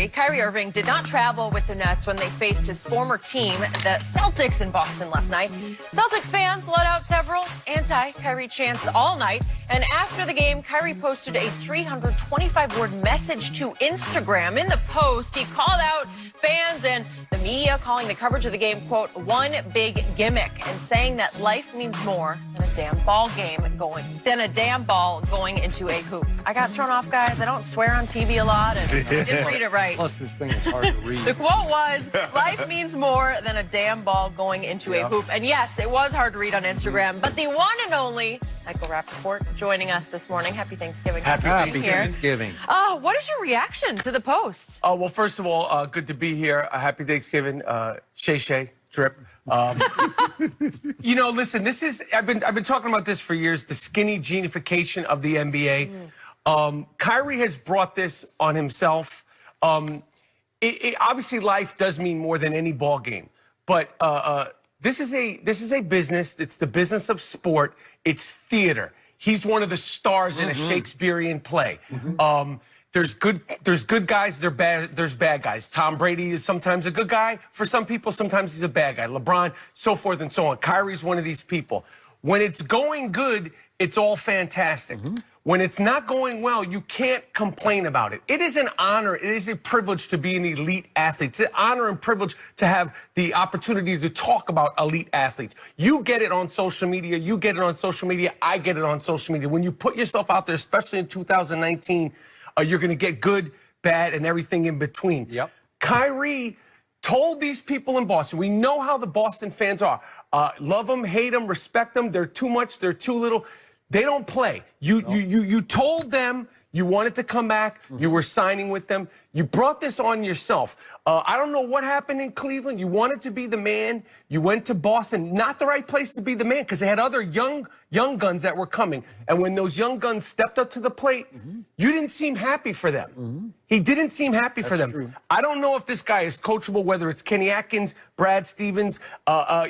Kyrie. Kyrie Irving did not travel with the Nets when they faced his former team, the Celtics, in Boston last night. Celtics fans let out several anti-Kyrie chants all night. And after the game, Kyrie posted a 325-word message to Instagram. In the post, he called out fans and the media, calling the coverage of the game, quote, one big gimmick, and saying that life means more than a damn ball going into a hoop. I got thrown off, guys. I don't swear on TV a lot, and I didn't read it right. Plus, this thing is hard to read. The quote was, life means more than a damn ball going into a hoop. And yes, it was hard to read on Instagram, but the one and only Michael Rappaport joining us this morning. Happy Thanksgiving. Happy Thanksgiving. What is your reaction to the post? Oh, well, first of all, good to be here. Happy Thanksgiving. Shay, drip. You know, listen, I've been talking about this for years, the skinny genification of the NBA. Kyrie has brought this on himself. Obviously, life does mean more than any ball game, but this is a business. It's the business of sport. It's theater. He's one of the stars in a Shakespearean play. There's good guys, there's bad guys. Tom Brady is sometimes a good guy for some people, sometimes he's a bad guy. LeBron, so forth and so on. Kyrie's one of these people. When it's going good, it's all fantastic. When it's not going well, you can't complain about it. It is an honor, it is a privilege to be an elite athlete. It's an honor and privilege to have the opportunity to talk about elite athletes. You get it on social media, you get it on social media, I get it on social media. When you put yourself out there, especially in 2019, you're going to get good, bad, and everything in between. Yep. Kyrie told these people in Boston, we know how the Boston fans are. Love them, hate them, respect them. They're too much, they're too little. They don't play. You told them you wanted to come back. You were signing with them. You brought this on yourself. I don't know what happened in Cleveland. You wanted to be the man. You went to Boston. Not the right place to be the man because they had other young guns that were coming. And when those young guns stepped up to the plate, you didn't seem happy for them. He didn't seem happy for them. True. I don't know if this guy is coachable, whether it's Kenny Atkins, Brad Stevens,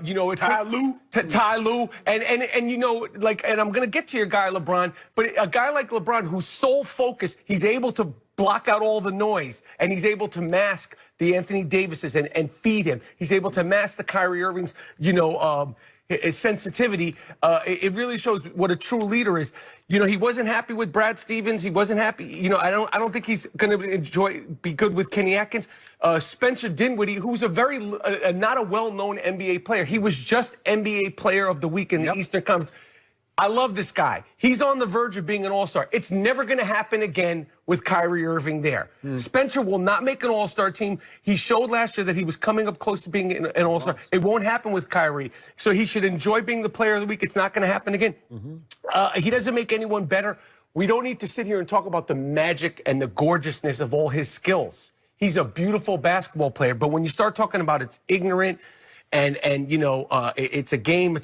you know, Ty Lue, and you know, like, and I'm gonna get to your guy LeBron, but a guy like LeBron who's sole focus, he's able to block out all the noise, and he's able to mask the Anthony Davises and feed him. He's able to mask the Kyrie Irving's, you know, his sensitivity. It really shows what a true leader is. You know, he wasn't happy with Brad Stevens. He wasn't happy. You know, I don't think he's going to be good with Kenny Atkins. Spencer Dinwiddie, who's a very not a well-known NBA player. He was just NBA Player of the Week in the Eastern Conference. I love this guy. He's on the verge of being an all-star. It's never going to happen again with Kyrie Irving there. Spencer will not make an all-star team. He showed last year that he was coming up close to being an all-star. It won't happen with Kyrie. So he should enjoy being the player of the week. It's not going to happen again. He doesn't make anyone better. We don't need to sit here and talk about the magic and the gorgeousness of all his skills. He's a beautiful basketball player. But when you start talking about it's ignorant and you know, it's a game,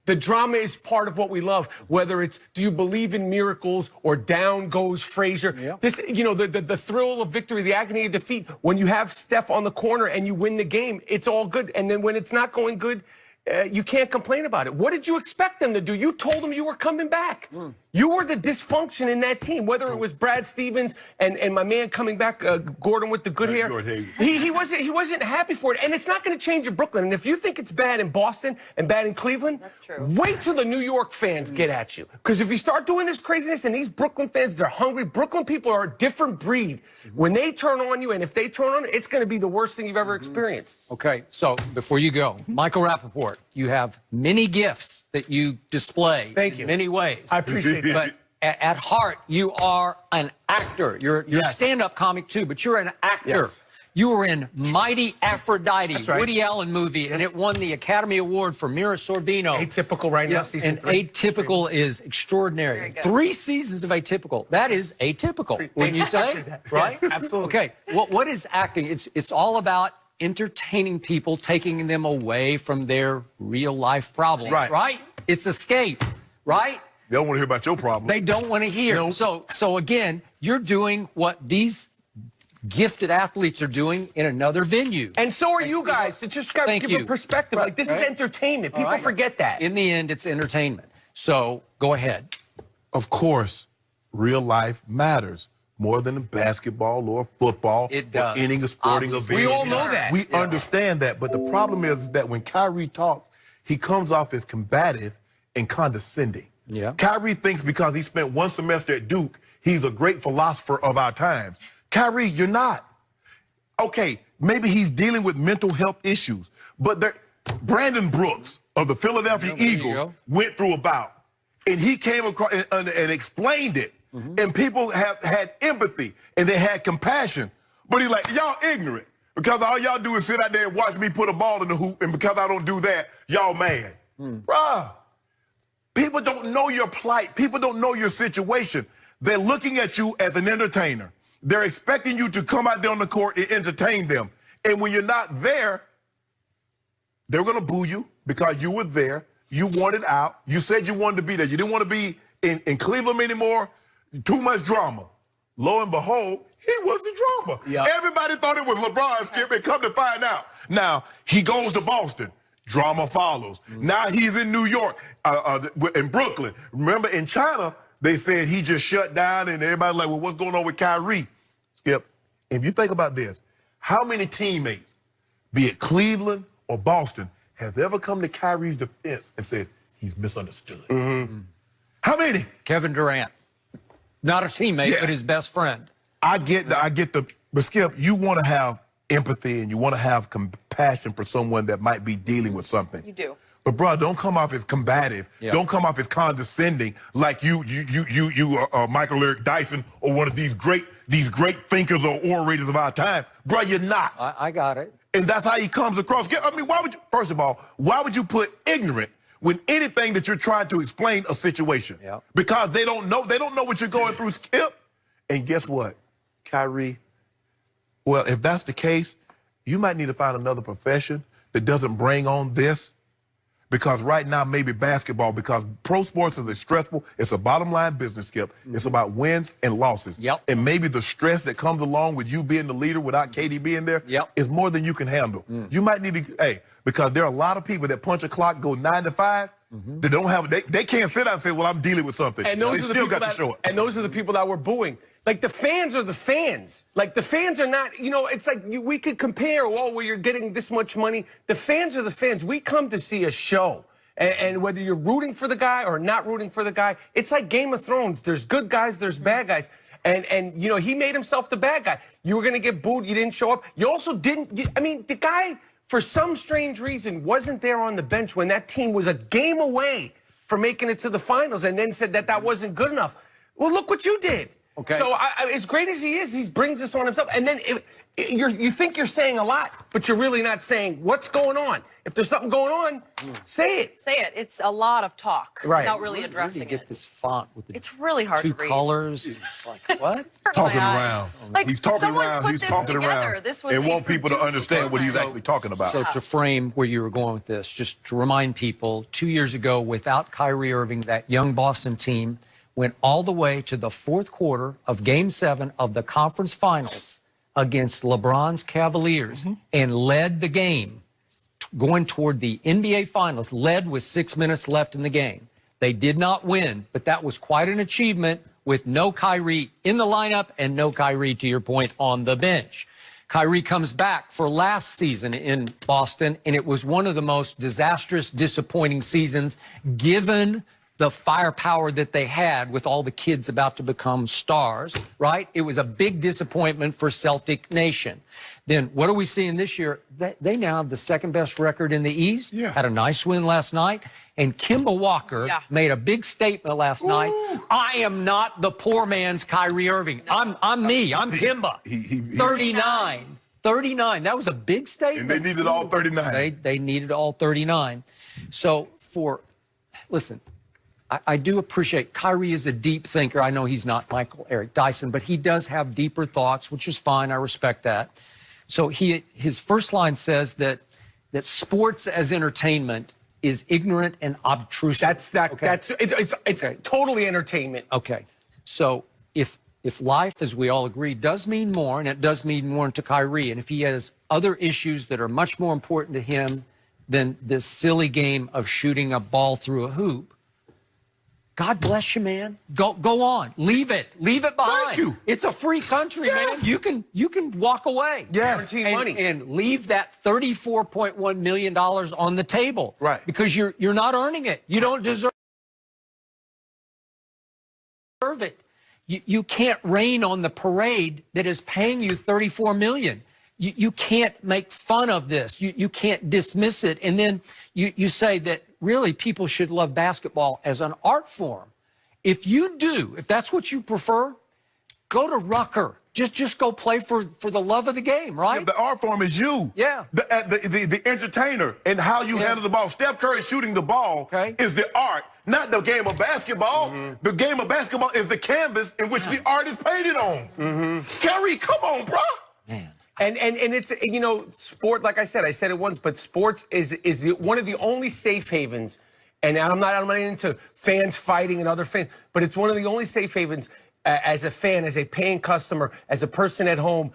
the drama is part of what we love, whether it's do you believe in miracles or down goes Frazier. This, you know, the thrill of victory, the agony of defeat. When you have Steph on the corner and you win the game, it's all good. And then when it's not going good, you can't complain about it. What did you expect them to do? You told them you were coming back. You were the dysfunction in that team, whether it was Brad Stevens and my man coming back, Gordon with the good hair. He wasn't happy for it, and it's not going to change in Brooklyn. And if you think it's bad in Boston and bad in Cleveland, that's true. Wait till the New York fans get at you. Because if you start doing this craziness, and these Brooklyn fans, they're hungry. Brooklyn people are a different breed. When they turn on you, and if they turn on it, it's going to be the worst thing you've ever experienced. Okay, so before you go, Michael Rappaport, you have many gifts that you display. Thank you. In many ways. I appreciate that. But at heart, you are an actor. You're a stand-up comic too, but you're an actor. Yes. You were in Mighty Aphrodite, That's right. Woody Allen movie, and it won the Academy Award for Mira Sorvino. Atypical right now, season 3. Atypical is extraordinary. 3 seasons of Atypical. That is atypical, wouldn't you say? Right? Yes, absolutely. Okay, what is acting? It's all about entertaining people, taking them away from their real-life problems, right? It's escape, right? They don't want to hear about your problem. They don't want to hear. No. So again, you're doing what these gifted athletes are doing in another venue. And so are you guys, to just kind of give a perspective. Like, this is entertainment. People forget that. In the end, it's entertainment. So go ahead. Of course, real life matters. more than basketball or football It does. or any sporting Obviously. event. We all know that. We understand that. But the problem is that when Kyrie talks, he comes off as combative and condescending. Yeah. Kyrie thinks because he spent one semester at Duke, he's a great philosopher of our times. Kyrie, you're not. Okay, maybe he's dealing with mental health issues, but Brandon Brooks of the Philadelphia Eagles went through a bout, and he came across and explained it, and people have had empathy and they had compassion, but he's like, y'all ignorant because all y'all do is sit out there and watch me put a ball in the hoop, and because I don't do that, y'all mad. Bruh, people don't know your plight. People don't know your situation. They're looking at you as an entertainer. They're expecting you to come out there on the court and entertain them. And when you're not there, they're going to boo you because you were there. You wanted out. You said you wanted to be there. You didn't want to be in Cleveland anymore. Too much drama. Lo and behold, he was the drama. Yep. Everybody thought it was LeBron, Skip, and come to find out. Now, he goes to Boston. Drama follows. Now he's in New York, in Brooklyn. Remember, in China, they said he just shut down, and everybody's like, well, what's going on with Kyrie? Skip, if you think about this, how many teammates, be it Cleveland or Boston, have ever come to Kyrie's defense and said he's misunderstood? How many? Kevin Durant. Not a teammate, but his best friend. I get but Skip, you want to have empathy and you want to have compassion for someone that might be dealing with something. You do. But bro, don't come off as combative. Yeah. Don't come off as condescending like you Michael Eric Dyson or one of these great thinkers or orators of our time. Bro, you're not. I got it. And that's how he comes across. I mean, first of all, why would you put ignorant with anything that you're trying to explain a situation? Yeah. Because they don't know what you're going through, Skip. And guess what? Kyrie, well, if that's the case, you might need to find another profession that doesn't bring on this. Because right now, maybe basketball, because pro sports is stressful. It's a bottom line business, Skip. It's about wins and losses. Yep. And maybe the stress that comes along with you being the leader without KD being there is more than you can handle. You might need to, because there are a lot of people that punch a clock, go 9 to 5, that don't have, they can't sit down and say, well, I'm dealing with something. And those they are the still people got to show it. and those are the people that were booing. Like, the fans are the fans. Like, the fans are not, it's like we could compare, well, you're getting this much money. The fans are the fans. We come to see a show. And whether you're rooting for the guy or not rooting for the guy, it's like Game of Thrones. There's good guys, there's bad guys. And he made himself the bad guy. You were going to get booed, you didn't show up. You also didn't, the guy, for some strange reason, wasn't there on the bench when that team was a game away from making it to the finals and then said that wasn't good enough. Well, look what you did. Okay. So as great as he is, he brings this on himself. And then you think you're saying a lot, but you're really not saying what's going on. If there's something going on, say it. Say it. It's a lot of talk without really Where addressing do you get it. this font with the It's really hard two to read. colors? It's like, what? Talking around. Like, He's talking someone around. put He's this talking together. around. This was And a want people to produced understand what he's program. actually talking about. So to frame where you were going with this, just to remind people, 2 years ago, without Kyrie Irving, that young Boston team went all the way to the fourth quarter of Game 7 of the conference finals against LeBron's Cavaliers and led the game, going toward the NBA Finals, led with 6 minutes left in the game. They did not win, but that was quite an achievement with no Kyrie in the lineup and no Kyrie, to your point, on the bench. Kyrie comes back for last season in Boston, and it was one of the most disastrous, disappointing seasons given the firepower that they had with all the kids about to become stars, right? It was a big disappointment for Celtic Nation. Then what are we seeing this year? They now have the second best record in the East. Yeah. Had a nice win last night. And Kemba Walker made a big statement last night. I am not the poor man's Kyrie Irving. No. I'm me. I'm Kemba. 39. 39. That was a big statement. And they needed all 39. They needed all 39. So listen, I do appreciate Kyrie is a deep thinker. I know he's not Michael Eric Dyson, but he does have deeper thoughts, which is fine. I respect that. So his first line says that sports as entertainment is ignorant and obtrusive. It's totally entertainment. Okay. So if life, as we all agree, does mean more, and it does mean more to Kyrie, and if he has other issues that are much more important to him than this silly game of shooting a ball through a hoop, God bless you, man. Go on. Leave it behind. Thank you. It's a free country, Yes. man. You can walk away. Yes. Guaranteed money. And leave that $34.1 million on the table. Right. Because you're not earning it. You don't deserve it. You can't rain on the parade that is paying you $34 million. You can't make fun of this. You can't dismiss it. And then you say that really people should love basketball as an art form. If you do, if that's what you prefer, go to Rucker. Just go play for the love of the game, right? The art form is you. Yeah. The entertainer and how you handle the ball. Steph Curry shooting the ball is the art, not the game of basketball. The game of basketball is the canvas in which the art is painted on. Kyrie, come on, bro. Man. And it's, you know, sport, like I said it once, but sports is one of the only safe havens. And I'm not into fans fighting and other fans, but it's one of the only safe havens as a fan, as a paying customer, as a person at home,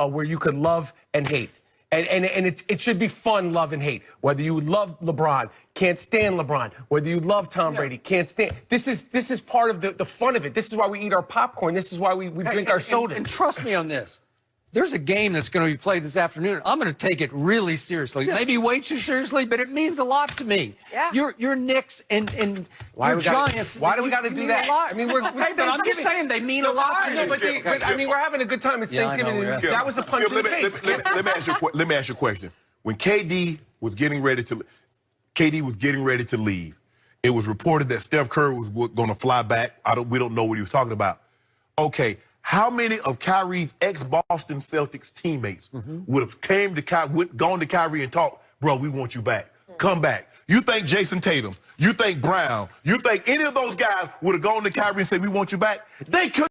where you could love and hate. And it should be fun, love and hate. Whether you love LeBron, can't stand LeBron. Whether you love Tom Brady, can't stand. This is part of the fun of it. This is why we eat our popcorn. This is why we drink our soda. And trust me on this. There's a game that's going to be played this afternoon. I'm going to take it really seriously. Maybe way too seriously, but it means a lot to me. Yeah. Your Knicks and your Giants. Why do we got to do that? I mean, I'm just saying they mean a lot. But I mean, we're having a good time. It's Thanksgiving. I know, That was a punch in the face. Let me ask you a question. When KD was getting ready to leave, it was reported that Steph Curry was going to fly back. We don't know what he was talking about. Okay. How many of Kyrie's ex-Boston Celtics teammates would have gone to Kyrie and talked, bro, we want you back. Come back. You think Jason Tatum, you think Brown, you think any of those guys would have gone to Kyrie and said, we want you back? They could